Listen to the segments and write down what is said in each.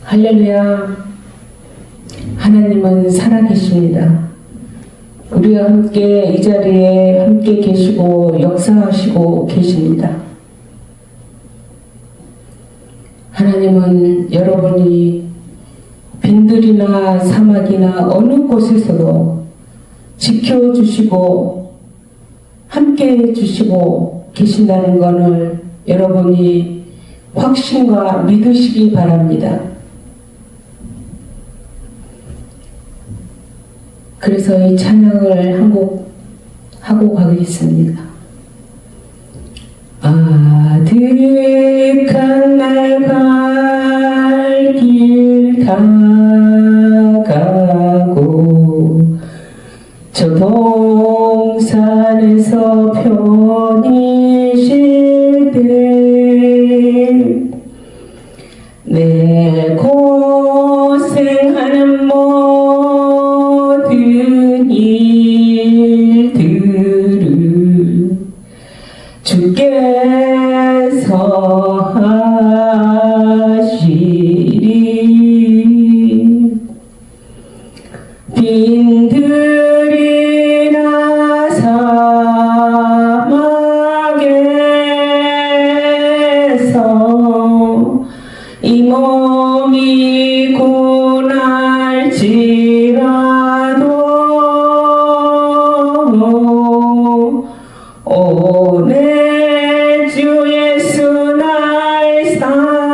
할렐루야. 하나님은 살아계십니다. 우리와 함께 이 자리에 함께 계시고 역사하시고 계십니다. 하나님은 여러분이 빈들이나 사막이나 어느 곳에서도 지켜주시고 함께 해주시고 계신다는 것을 여러분이 확신과 믿으시기 바랍니다. 그래서 이 찬양을 한 곡 하고 가겠습니다. 아득한 날 갈 길 다가고 저 동산에서 편히 쉴 때 내 고생하는 모든 일들을 주께서 하시리. 빈들이나 사막에서 이 몸이 고날지라도 오 내 주 예수 날 사랑하사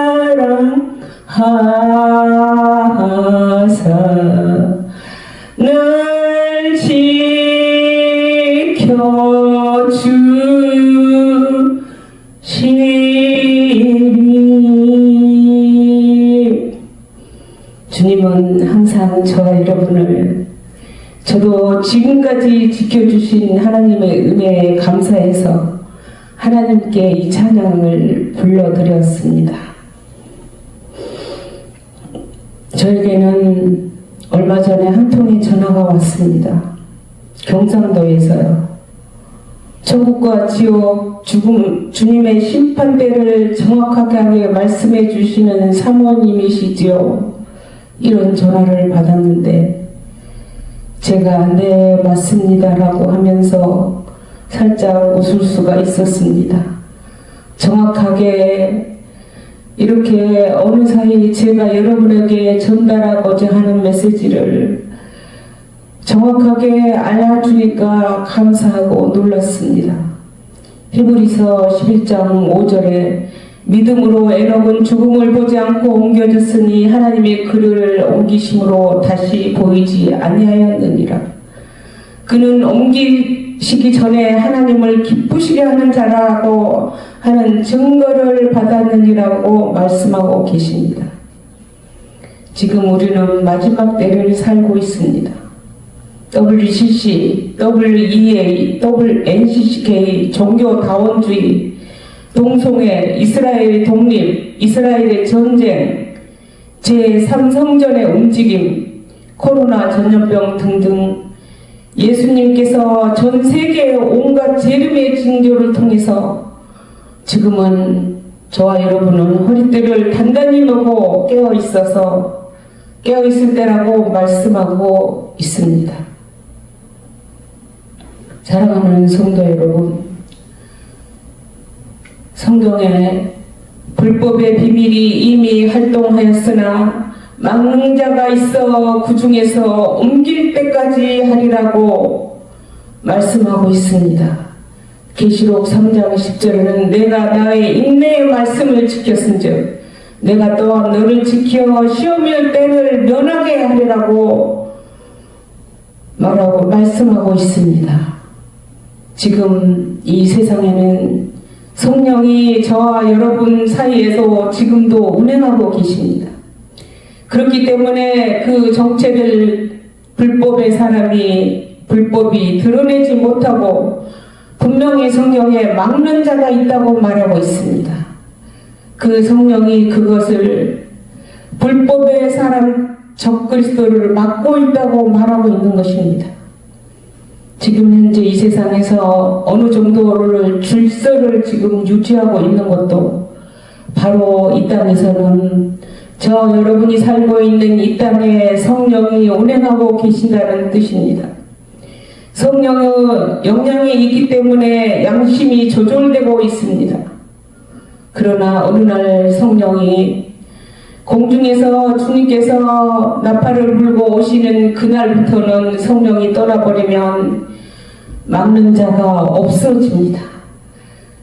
늘 지켜주시리. 주님은 항상 저와 여러분을 저도 지금까지 지켜주신 하나님의 은혜에 감사해서 하나님께 이 찬양을 불러드렸습니다. 저에게는 얼마 전에 한 통의 전화가 왔습니다. 경상도에서요. 천국과 지옥, 죽음, 주님의 심판대를 정확하게 말씀해 주시는 사모님이시지요. 이런 전화를 받았는데 제가 네 맞습니다라고 하면서 살짝 웃을 수가 있었습니다. 정확하게 이렇게 어느 사이 제가 여러분에게 전달하고자 하는 메시지를 정확하게 알려주니까 감사하고 놀랐습니다. 히브리서 11장 5절에 믿음으로 에녹은 죽음을 보지 않고 옮겨졌으니 하나님의 그를 옮기심으로 다시 보이지 아니하였느니라. 그는 옮기시기 전에 하나님을 기쁘시게 하는 자라고 하는 증거를 받았느니라고 말씀하고 계십니다. 지금 우리는 마지막 때를 살고 있습니다. WCC, WEA, NCCK, 종교다원주의, 동성애, 이스라엘 독립, 이스라엘의 전쟁, 제3성전의 움직임, 코로나 전염병 등등 예수님께서 전 세계의 온갖 재림의 징조를 통해서 지금은 저와 여러분은 허리띠를 단단히 메고 깨어있을 때라고 말씀하고 있습니다. 사랑하는 성도 여러분, 성경에 불법의 비밀이 이미 활동하였으나 막는 자가 있어 그 중에서 옮길 때까지 하리라고 말씀하고 있습니다. 계시록 3장 10절에는 내가 나의 인내의 말씀을 지켰은즉 내가 또한 너를 지켜 시험일 때를 면하게 하리라고 말씀하고 있습니다. 지금 이 세상에는 성령이 저와 여러분 사이에서 지금도 운행하고 계십니다. 그렇기 때문에 그 정체를 불법이 드러내지 못하고 분명히 성경에 막는 자가 있다고 말하고 있습니다. 그 성령이 그것을 불법의 사람 적그리스도를 막고 있다고 말하고 있는 것입니다. 지금 현재 이 세상에서 어느 정도를 질서를 지금 유지하고 있는 것도 바로 이 땅에서는 저 여러분이 살고 있는 이 땅에 성령이 운행하고 계신다는 뜻입니다. 성령은 영향이 있기 때문에 양심이 조절되고 있습니다. 그러나 어느 날 성령이 공중에서 주님께서 나팔을 불고 오시는 그날부터는 성령이 떠나버리면 막는 자가 없어집니다.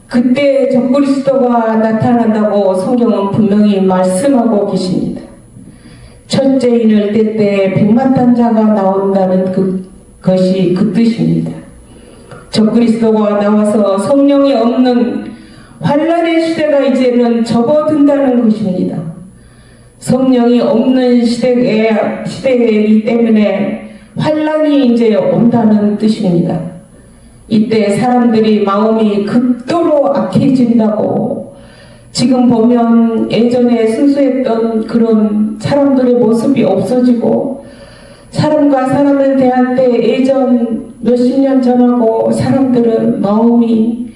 그때 적그리스도가 나타난다고 성경은 분명히 말씀하고 계십니다. 첫째인을 뗄 때 백마탄자가 나온다는 그것이 그 뜻입니다. 적그리스도가 나와서 성령이 없는 환란의 시대가 이제는 접어든다는 것입니다. 성령이 없는 시대이기 때문에 환란이 이제 온다는 뜻입니다. 이때 사람들이 마음이 극도로 악해진다고, 지금 보면 예전에 순수했던 그런 사람들의 모습이 없어지고, 사람과 사람을 대할 때 예전 몇십 년 전하고 사람들은 마음이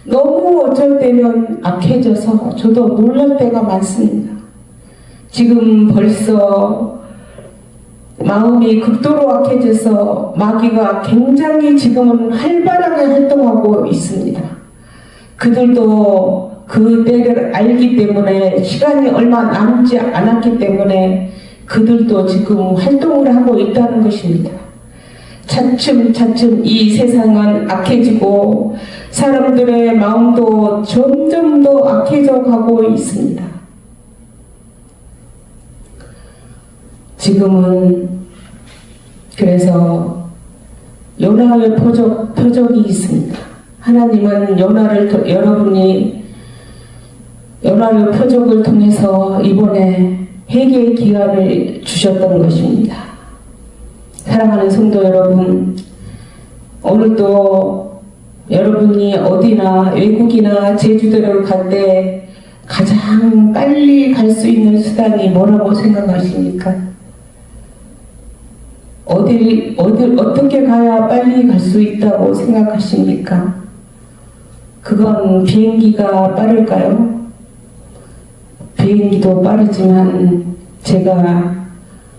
너무 어쩔 때는 악해져서 저도 놀랄 때가 많습니다. 지금 벌써 마음이 극도로 악해져서 마귀가 굉장히 지금은 활발하게 활동하고 있습니다. 그들도 그 때를 알기 때문에, 시간이 얼마 남지 않았기 때문에 그들도 지금 활동을 하고 있다는 것입니다. 차츰차츰 이 세상은 악해지고 사람들의 마음도 점점 더 악해져 가고 있습니다. 지금은 그래서 요나의 표적이 있습니다. 하나님은 여러분이 요나의 표적을 통해서 이번에 회개의 기회를 주셨던 것입니다. 사랑하는 성도 여러분, 오늘도 여러분이 어디나 외국이나 제주도를 갈 때 가장 빨리 갈 수 있는 수단이 뭐라고 생각하십니까? 어떻게 가야 빨리 갈 수 있다고 생각하십니까? 그건 비행기가 빠를까요? 비행기도 빠르지만 제가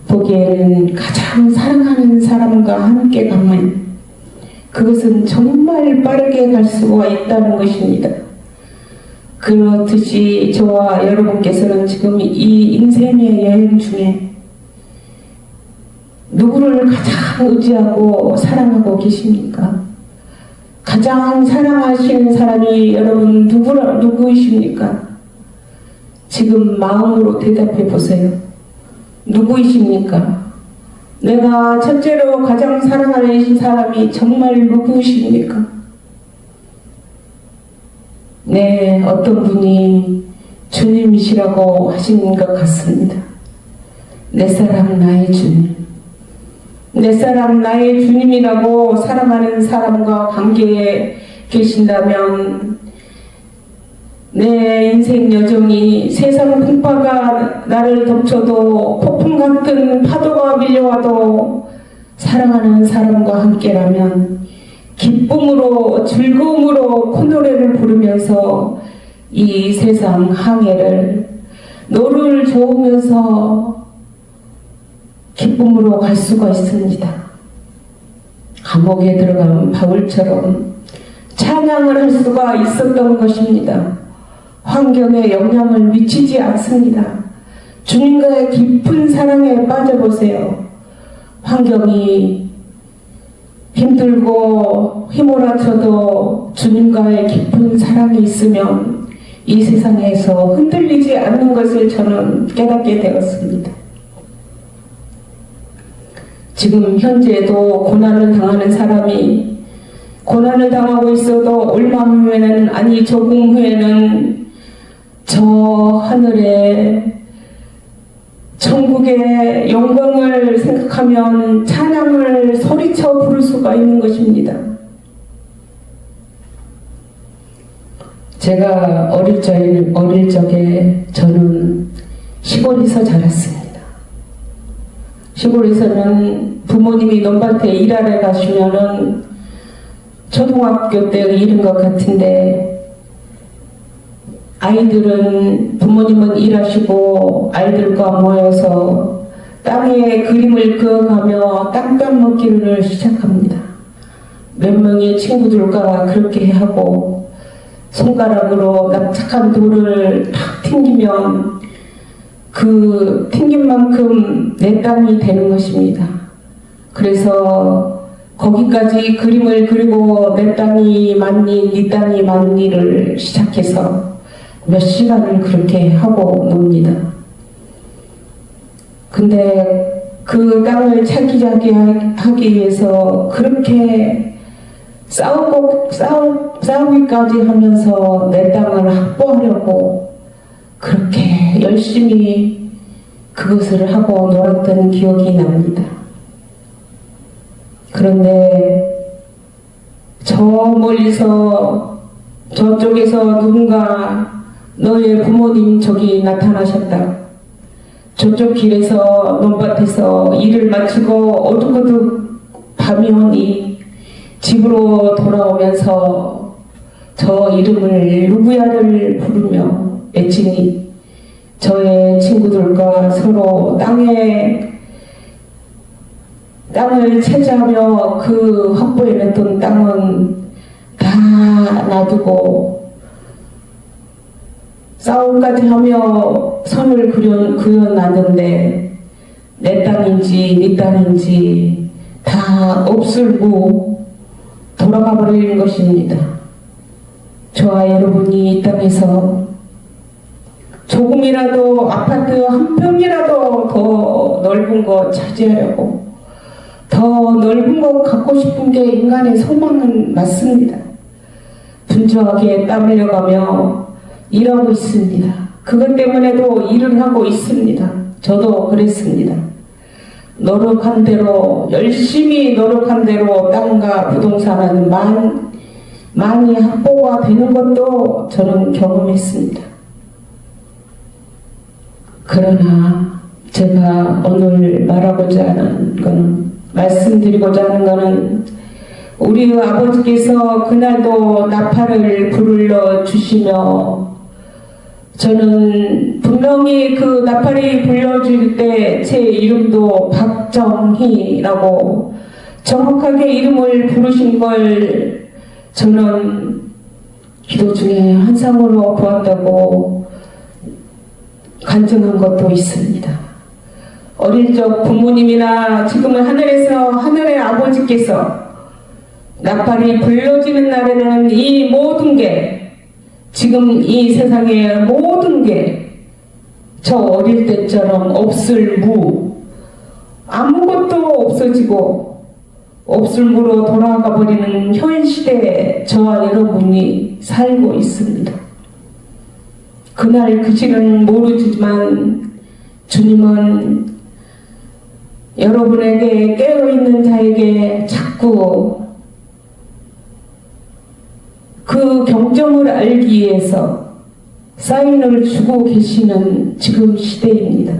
보기에는 가장 사랑하는 사람과 함께 가면 그것은 정말 빠르게 갈 수가 있다는 것입니다. 그렇듯이 저와 여러분께서는 지금 이 인생의 여행 중에 누구를 가장 의지하고 사랑하고 계십니까? 가장 사랑하시는 사람이 여러분 누구이십니까? 지금 마음으로 대답해 보세요. 누구이십니까? 내가 첫째로 가장 사랑하는 사람이 정말 누구이십니까? 네, 어떤 분이 주님이시라고 하시는 것 같습니다. 내 사랑 나의 주님. 내 사랑 나의 주님이라고 사랑하는 사람과 관계에 계신다면 내 인생 여정이 세상 풍파가 나를 덮쳐도 폭풍 같은 파도가 밀려와도 사랑하는 사람과 함께라면 기쁨으로 즐거움으로 콧노래를 부르면서 이 세상 항해를 노를 저으면서 기쁨으로 갈 수가 있습니다. 감옥에 들어간 바울처럼 찬양을 할 수가 있었던 것입니다. 환경에 영향을 미치지 않습니다. 주님과의 깊은 사랑에 빠져보세요. 환경이 힘들고 휘몰아쳐도 주님과의 깊은 사랑이 있으면 이 세상에서 흔들리지 않는 것을 저는 깨닫게 되었습니다. 지금 현재도 고난을 당하는 사람이 고난을 당하고 있어도 얼마 후에는, 아니 조금 후에는 저 하늘에 천국의 영광을 생각하면 찬양을 소리쳐 부를 수가 있는 것입니다. 제가 어릴 적에 저는 시골에서 자랐습니다. 시골에서는 부모님이 논밭에 일하러 가시면은 초등학교 때 일인 것 같은데 아이들은 부모님은 일하시고 아이들과 모여서 땅에 그림을 그어가며 땅땅 먹기를 시작합니다. 몇 명의 친구들과 그렇게 하고 손가락으로 납작한 돌을 탁 튕기면 그 튕긴 만큼 내 땅이 되는 것입니다. 그래서 거기까지 그림을 그리고 내 땅이 맞니 네 땅이 맞니를 시작해서 몇 시간을 그렇게 하고 놉니다. 근데 그 땅을 차지하기 위해서 그렇게 싸우기까지 하면서 내 땅을 확보하려고 그렇게 열심히 그것을 하고 놀았던 기억이 납니다. 그런데 저 멀리서 저쪽에서 누군가 너의 부모님 저기 나타나셨다. 저쪽 길에서 논밭에서 일을 마치고 어둑어둑 밤이 오니 집으로 돌아오면서 저 이름을 누구야를 부르며 애칭이 저의 친구들과 서로 땅을 차지하며 그 확보해냈던 땅은 다 놔두고 싸움까지 하며 선을 그려놨는데 내 땅인지 네 땅인지 다 없을고 돌아가 버리는 것입니다. 저와 여러분이 이 땅에서 조금이라도 아파트 한 평이라도 더 넓은 거 차지하려고 더 넓은 거 갖고 싶은 게 인간의 소망은 맞습니다. 분주하게 땀 흘려가며 일하고 있습니다. 그것 때문에도 일을 하고 있습니다. 저도 그랬습니다. 노력한 대로 열심히 노력한 대로 땅과 부동산은 많이 확보가 되는 것도 저는 경험했습니다. 그러나 제가 오늘 말씀드리고자 하는 것은 우리 아버지께서 그날도 나팔을 불러 주시며 저는 분명히 그 나팔이 불려줄 때 제 이름도 박정희라고 정확하게 이름을 부르신 걸 저는 기도 중에 환상으로 보았다고 간증한 것도 있습니다. 어릴 적 부모님이나 지금은 하늘의 아버지께서 나팔이 불려지는 날에는 이 모든 게 지금 이 세상의 모든 게 저 어릴 때처럼 없을 무 아무것도 없어지고 없을 무로 돌아가 버리는 현 시대에 저와 여러분이 살고 있습니다. 그날 그 시는 모르지만 주님은 여러분에게 깨어있는 자에게 자꾸 그 경점을 알기 위해서 사인을 주고 계시는 지금 시대입니다.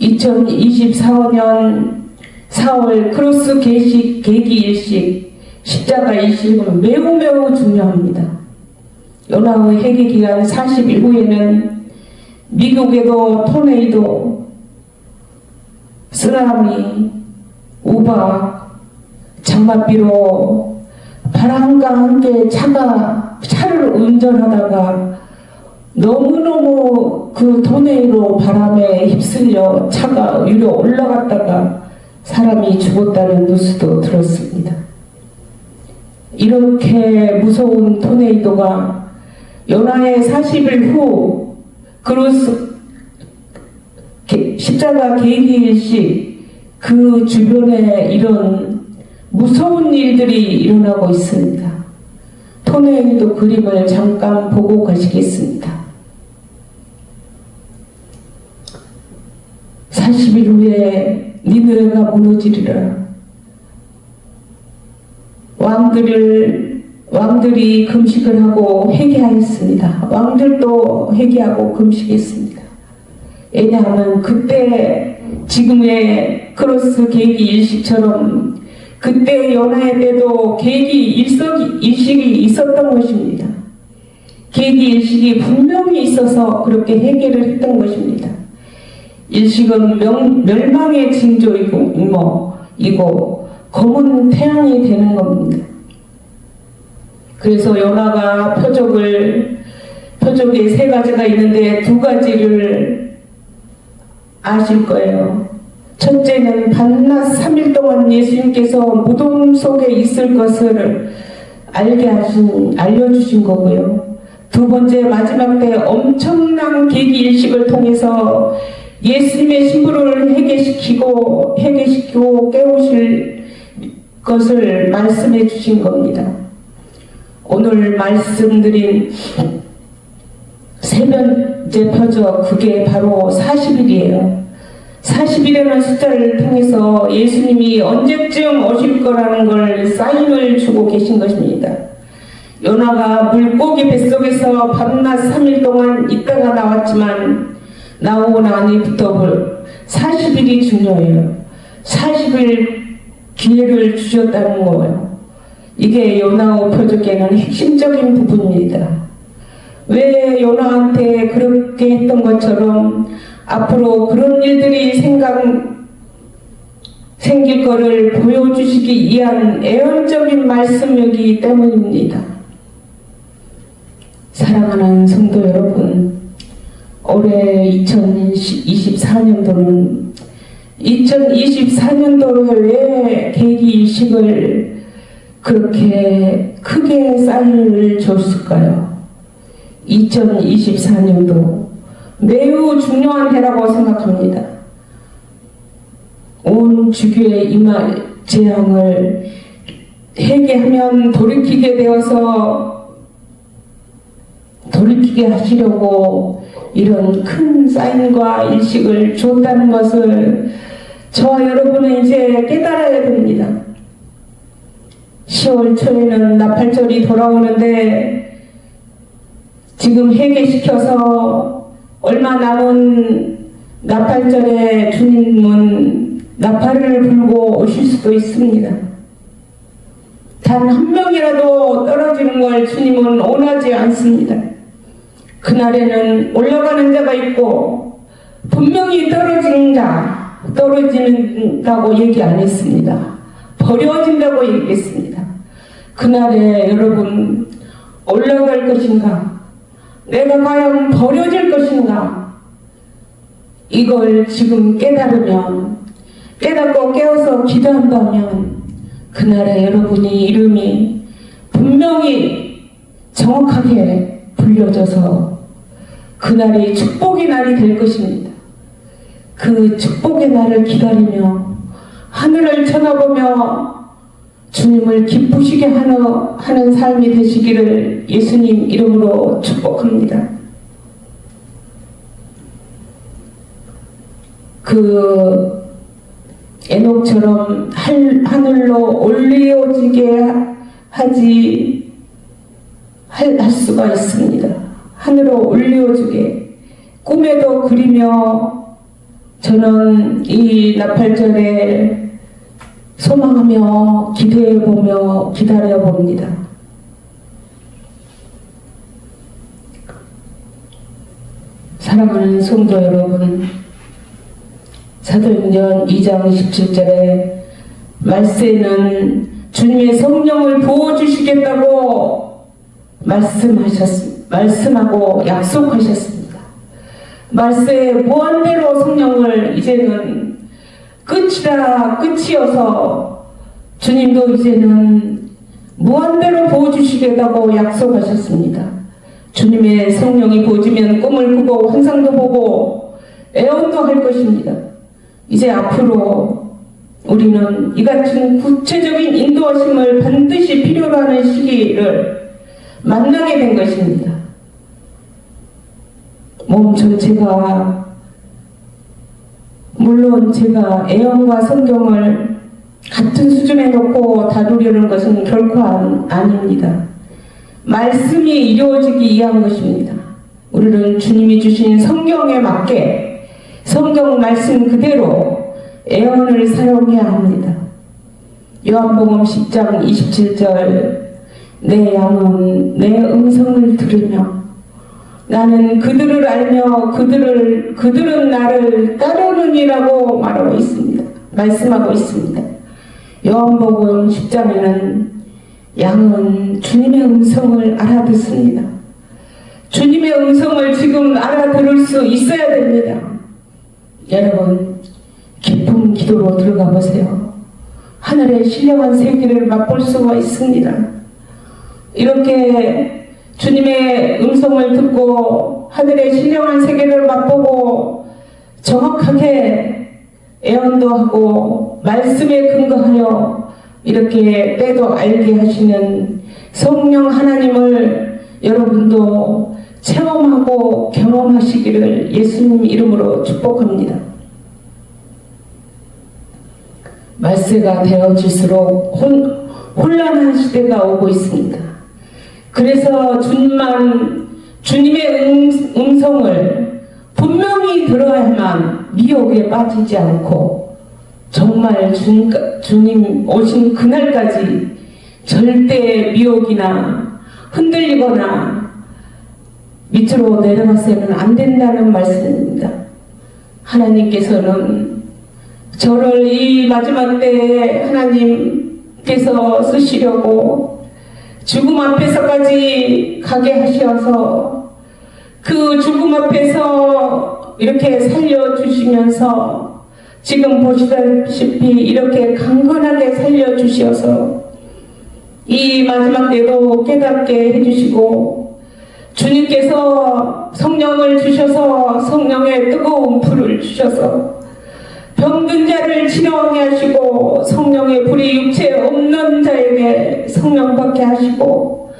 2024년 4월 크로스 계기 일식 십자가 일식은 매우 중요합니다. 연합의 회개 기간 40일 후에는 미국에도 토네이도, 쓰나미, 우박, 장맛비로 바람과 함께 차를 운전하다가 너무너무 그 토네이도 바람에 휩쓸려 차가 위로 올라갔다가 사람이 죽었다는 뉴스도 들었습니다. 이렇게 무서운 토네이도가 연하의 40일 후 크로스 십자가 계기일식 그 주변에 이런 무서운 일들이 일어나고 있습니다. 토네이도 그림을 잠깐 보고 가시겠습니다. 40일 후에 니느웨가 무너지리라. 왕들이 금식을 하고 회개하였습니다. 왕들도 회개하고 금식했습니다. 왜냐하면 그때 지금의 크로스 계기 일식처럼 그때 연하의 때도 계기 일식이 있었던 것입니다. 계기일식이 분명히 있어서 그렇게 해결을 했던 것입니다. 일식은 멸망의 징조이고 이고 검은 태양이 되는 겁니다. 그래서 요나가 표적에 세 가지가 있는데 두 가지를 아실 거예요. 첫째는 밤낮 3일 동안 예수님께서 무덤 속에 있을 것을 알려주신 거고요. 두 번째, 마지막 때 엄청난 계기일식을 통해서 예수님의 신부를 회개시키고 깨우실 것을 말씀해 주신 겁니다. 오늘 말씀드린 세 번째 표적, 그게 바로 40일이에요. 40일이라는 숫자를 통해서 예수님이 언제쯤 오실 거라는 걸 사인을 주고 계신 것입니다. 요나가 물고기 뱃속에서 밤낮 3일 동안 있다가 나왔지만 나오고 나니부터 40일이 중요해요. 40일 기회를 주셨다는 거예요. 이게 요나의 표적에는 핵심적인 부분입니다. 왜 요나한테 그렇게 했던 것처럼 앞으로 그런 일들이 생길 거를 보여주시기 위한 애언적인 말씀이기 때문입니다. 사랑하는 성도 여러분, 올해 2024년도에 왜 계기일식을 그렇게 크게 사인을 줬을까요? 2024년도 매우 중요한 해라고 생각합니다. 온 주교의 임할 재앙을 회개하면 돌이키게 하시려고 이런 큰 사인과 일식을 줬다는 것을 저와 여러분은 이제 깨달아야 됩니다. 10월 초에는 나팔절이 돌아오는데 지금 회개시켜서 얼마 남은 나팔절에 주님은 나팔을 불고 오실 수도 있습니다. 단 한 명이라도 떨어지는 걸 주님은 원하지 않습니다. 그날에는 올라가는 자가 있고 분명히 떨어진다고 얘기 안 했습니다. 버려진다고 얘기했습니다. 그날에 여러분 올라갈 것인가? 내가 과연 버려질 것인가? 이걸 지금 깨닫고 깨어서 기도한다면 그날에 여러분의 이름이 분명히 정확하게 불려져서 그날이 축복의 날이 될 것입니다. 그 축복의 날을 기다리며 하늘을 쳐다보며 주님을 기쁘시게 하는 삶이 되시기를 예수님 이름으로 축복합니다. 그 에녹처럼 하늘로 올려지게 할 수가 있습니다. 하늘로 올려주게 꿈에도 그리며 저는 이 나팔절에 소망하며 기대해보며 기다려봅니다. 사랑하는 성도 여러분, 사도행전 2장 17절에 말세는 주님의 성령을 부어주시겠다고 말씀하고 약속하셨습니다. 말세에 무한대로 성령을 이제는 끝이어서 주님도 이제는 무한대로 부어주시겠다고 약속하셨습니다. 주님의 성령이 부어지면 꿈을 꾸고 환상도 보고 애원도 할 것입니다. 이제 앞으로 우리는 이 같은 구체적인 인도하심을 반드시 필요로 하는 시기를 만나게 된 것입니다. 몸 전체가, 물론 제가 애언과 성경을 같은 수준에 놓고 다루려는 것은 결코 아닙니다. 말씀이 이루어지기 위한 것입니다. 우리는 주님이 주신 성경에 맞게 성경 말씀 그대로 애언을 사용해야 합니다. 요한복음 10장 27절 내 양은 내 음성을 들으며 나는 그들을 알며 그들은 나를 따르느니라고 말하고 있습니다. 말씀하고 있습니다. 요한복음 10장에는 양은 주님의 음성을 알아듣습니다. 주님의 음성을 지금 알아들을 수 있어야 됩니다. 여러분, 깊은 기도로 들어가 보세요. 하늘의 신령한 세계를 맛볼 수가 있습니다. 이렇게 주님의 음성을 듣고 하늘의 신령한 세계를 맛보고 정확하게 애언도 하고 말씀에 근거하여 이렇게 때도 알게 하시는 성령 하나님을 여러분도 체험하고 경험하시기를 예수님 이름으로 축복합니다. 말세가 되어질수록 혼란한 시대가 오고 있습니다. 그래서 주님의 음성을 분명히 들어야만 미혹에 빠지지 않고 정말 주님 오신 그날까지 절대 미혹이나 흔들리거나 밑으로 내려가서는 안 된다는 말씀입니다. 하나님께서는 저를 이 마지막 때에 하나님께서 쓰시려고 죽음 앞에서까지 가게 하셔서 그 죽음 앞에서 이렇게 살려주시면서 지금 보시다시피 이렇게 강건하게 살려주셔서 이 마지막 때도 깨닫게 해주시고 주님께서 성령을 주셔서 성령의 뜨거운 불을 주셔서 병든 자를 치료하게 하시고 성령의 불이 육체 없는 자에게 성령 받게 하시고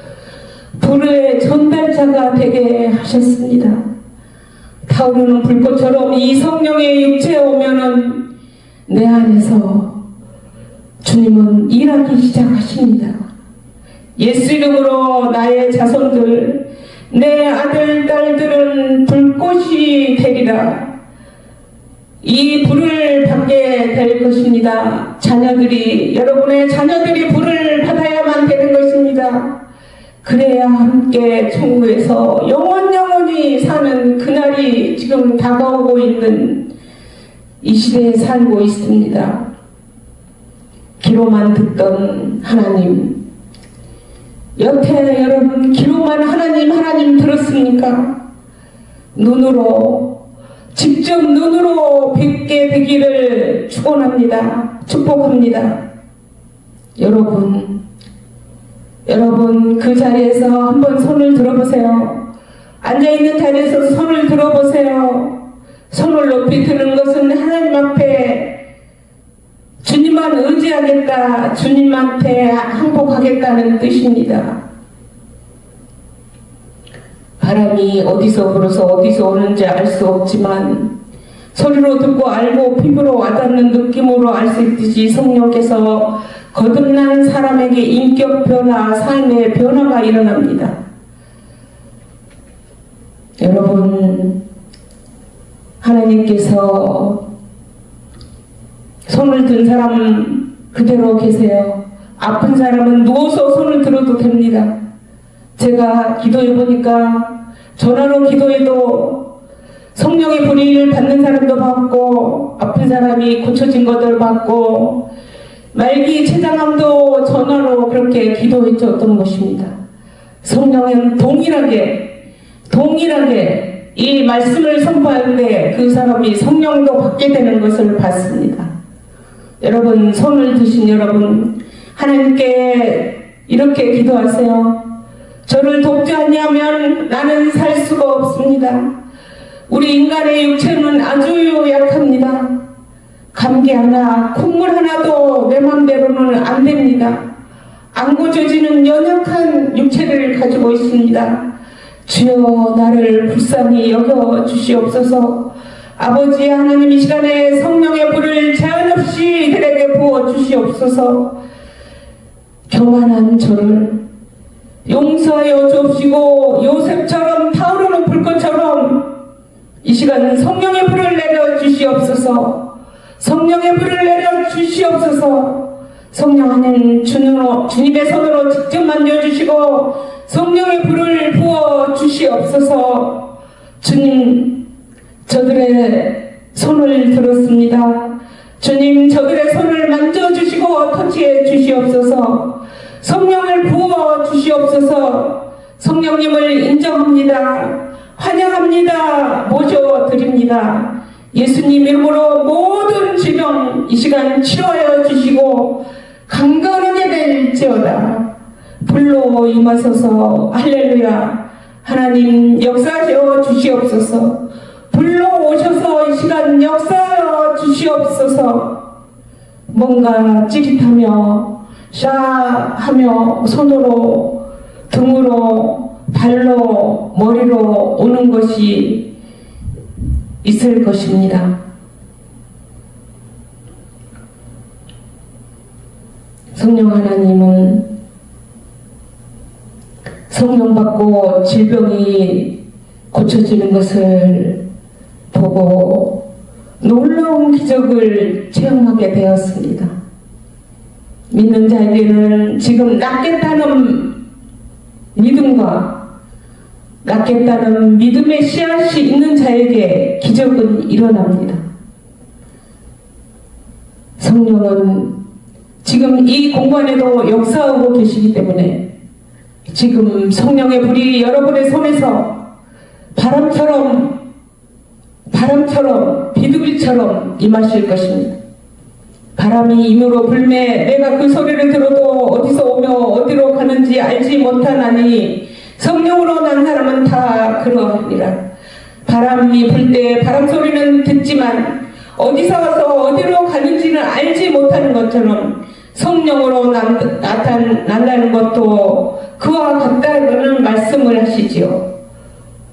불의 전달자가 되게 하셨습니다. 타오르는 불꽃처럼 이 성령의 육체에 오면은 내 안에서 주님은 일하기 시작하십니다. 예수 이름으로 나의 자손들, 내 아들, 딸들은 불꽃이 되리라. 이 불을 받게 될 것입니다. 여러분의 자녀들이 불을 받아야만 되는 것입니다. 그래야 함께 천국에서 영원히 사는 그날이 지금 다가오고 있는 이 시대에 살고 있습니다. 귀로만 듣던 하나님, 여태 여러분 귀로만 하나님 들었습니까? 직접 눈으로 뵙게 되기를 축원합니다. 축복합니다. 여러분 그 자리에서 한번 손을 들어보세요. 앉아있는 자리에서 손을 들어보세요. 손을 높이 드는 것은 하나님 앞에 주님만 의지하겠다, 주님한테 항복하겠다는 뜻입니다. 바람이 어디서 불어서 어디서 오는지 알 수 없지만 소리로 듣고 알고 피부로 와닿는 느낌으로 알 수 있듯이 성령께서 거듭난 사람에게 인격 변화, 삶의 변화가 일어납니다. 여러분, 하나님께서 손을 든 사람 그대로 계세요. 아픈 사람은 누워서 손을 들어도 됩니다. 제가 기도해 보니까 전화로 기도해도 성령의 불을 받는 사람도 받고 아픈 사람이 고쳐진 것들 받고 말기 췌장암도 전화로 그렇게 기도해 줬던 것입니다. 성령은 동일하게 이 말씀을 선포할 때 그 사람이 성령도 받게 되는 것을 봤습니다. 여러분, 손을 드신 여러분, 하나님께 이렇게 기도하세요. 저를 돕지 않냐면 나는 살 수가 없습니다. 우리 인간의 육체는 아주 약합니다. 감기 하나, 콧물 하나도 내 맘대로는 안 됩니다. 안 고쳐지는 연약한 육체를 가지고 있습니다. 주여, 나를 불쌍히 여겨 주시옵소서. 아버지 하나님, 이 시간에 성령의 불을 제한 없이 그들에게 부어 주시옵소서. 교만한 저를 용서하여 주옵시고 요셉처럼 타오르는 불꽃처럼 이 시간 성령의 불을 내려 주시옵소서. 성령의 불을 내려 주시옵소서. 성령 하나님, 주님의 손으로 직접 만져주시고 성령의 불을 부어 주시옵소서. 주님, 저들의 손을 들었습니다. 주님, 저들의 손을 만져주시고 터치해 주시옵소서. 성령을 부어 주시옵소서. 성령님을 인정합니다. 환영합니다. 모셔드립니다. 예수님 이름으로 모든 질병 이 시간 치료하여 주시고 강건하게 될지어다. 불로 임하소서. 할렐루야. 하나님 역사하여 주시옵소서. 불로 오셔서 이 시간 역사하여 주시옵소서. 뭔가 찌릿하며 샤하며 손으로 등으로 발로 머리로 오는 것이 있을 것입니다. 성령 하나님은 성령 받고 질병이 고쳐지는 것을 보고 놀라운 기적을 체험하게 되었습니다. 믿는 자에게는 지금 낫겠다는 믿음과 낫겠다는 믿음의 씨앗이 있는 자에게 기적은 일어납니다. 성령은 지금 이 공간에도 역사하고 계시기 때문에 지금 성령의 불이 여러분의 손에서 바람처럼 비둘기처럼 임하실 것입니다. 바람이 임으로 불매 내가 그 소리를 들어도 어디서 오며 어디로 가는지 알지 못하나니 성령으로 난 사람은 다 그러하리라. 바람이 불 때 바람 소리는 듣지만 어디서 와서 어디로 가는지는 알지 못하는 것처럼 성령으로 나타난다는 것도 그와 같다는 말씀을 하시지요.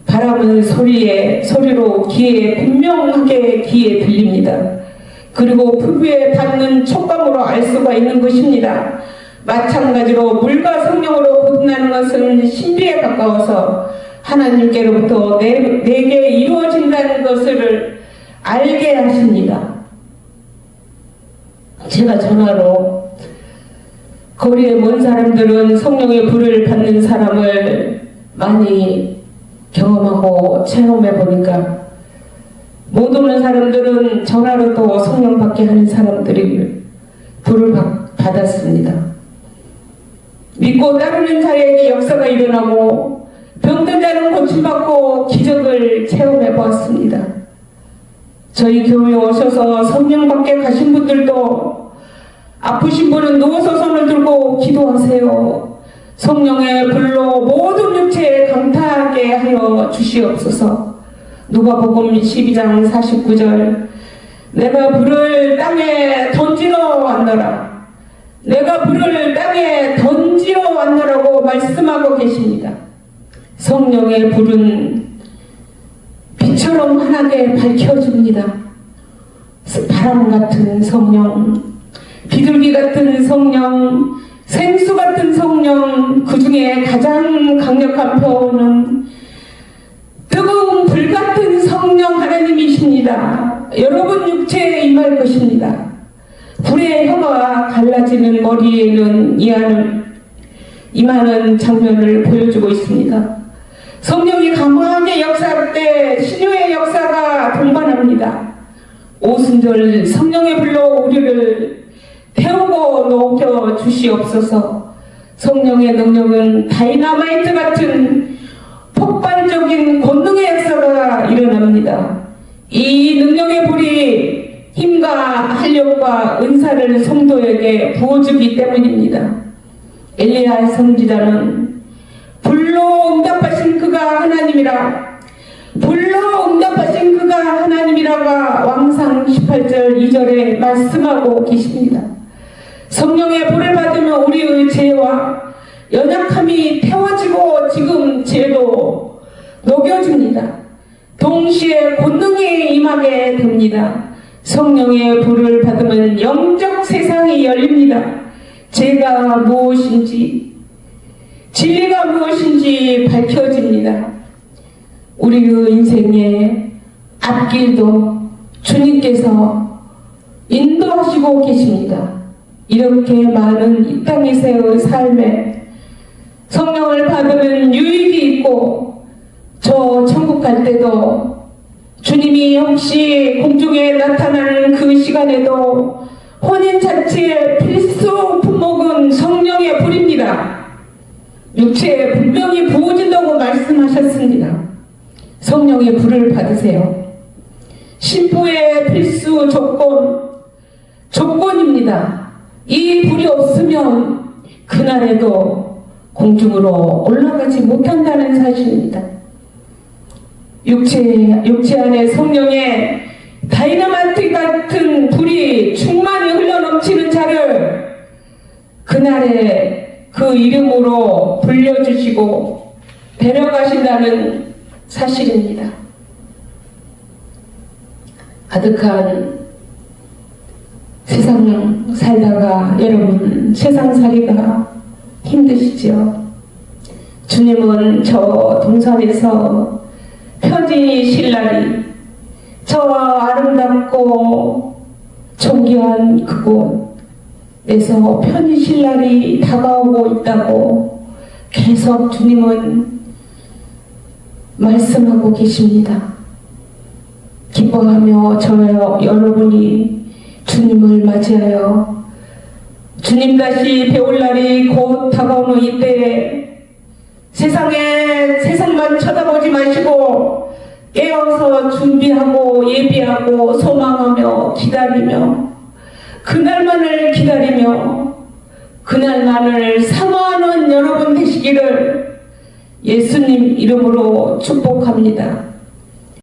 바람은 소리로 귀에 분명하게 귀에 들립니다. 그리고 피부에 닿는 촉감으로 알 수가 있는 것입니다. 마찬가지로 물과 성령으로 거듭나는 것은 신비에 가까워서 하나님께로부터 내게 이루어진다는 것을 알게 하십니다. 제가 전화로 거리에 먼 사람들은 성령의 불을 받는 사람을 많이 경험하고 체험해 보니까 못 오는 사람들은 전화로 또 성령 받게 하는 사람들이 불을 받았습니다. 믿고 따르는 자에게 역사가 일어나고 병든 자는 고침받고 기적을 체험해 보았습니다. 저희 교회에 오셔서 성령 받게 가신 분들도 아프신 분은 누워서 손을 들고 기도하세요. 성령의 불로 모든 육체에 강타하게 하여 주시옵소서. 누가복음 12장 49절 내가 불을 땅에 던지러 왔노라. 내가 불을 땅에 던지러 왔노라고 말씀하고 계십니다. 성령의 불은 빛처럼 환하게 밝혀집니다. 바람 같은 성령, 비둘기 같은 성령, 생수 같은 성령, 그 중에 가장 강력한 표현은 뜨거운 불 같은 성령 하나님이십니다. 여러분 육체에 임할 것입니다. 불의 혀가 갈라지는 머리에는 임하는 장면을 보여주고 있습니다. 성령이 강하게 역사할 때 신유의 역사가 동반합니다. 오순절 성령의 불로 우리를 태우고 녹여 주시옵소서. 성령의 능력은 다이너마이트 같은 폭발적인 권능의 역사가 일어납니다. 이 능력의 불이 힘과 활력과 은사를 성도에게 부어주기 때문입니다. 엘리야 선지자는 불로 응답하신 그가 하나님이라, 불로 응답하신 그가 하나님이라가 왕상 18절 2절에 말씀하고 계십니다. 성령의 불을 받으면 우리의 죄와 연약함이 태워지고 지금 죄도 녹여줍니다. 동시에 권능이 임하게 됩니다. 성령의 불을 받으면 영적 세상이 열립니다. 죄가 무엇인지 진리가 무엇인지 밝혀집니다. 우리의 인생의 앞길도 주님께서 인도하시고 계십니다. 이렇게 많은 이 땅에서의 삶에 성령을 받으면 유익이 있고, 저 천국 갈 때도 주님이 혹시 공중에 나타나는 그 시간에도 혼인 자체의 필수 품목은 성령의 불입니다. 육체에 분명히 부어진다고 말씀하셨습니다. 성령의 불을 받으세요. 신부의 필수 조건입니다. 이 불이 없으면 그날에도 공중으로 올라가지 못한다는 사실입니다. 육체 안에 성령의 다이너마이트 같은 불이 충만히 흘러넘치는 자를 그날에 그 이름으로 불려주시고 데려가신다는 사실입니다. 아득한 세상 살다가 여러분 세상살이가 힘드시죠? 주님은 저 동산에서 편히 신랄히 저 아름답고 존귀한 그곳에서 편히 신랄히 다가오고 있다고 계속 주님은 말씀하고 계십니다. 기뻐하며 여러분이 주님을 맞이하여 주님 다시 배울 날이 곧 다가오는 이때에 세상만 쳐다보지 마시고 깨어서 준비하고 예비하고 소망하며 기다리며 그날만을 기다리며 그날만을 사모하는 여러분 되시기를 예수님 이름으로 축복합니다.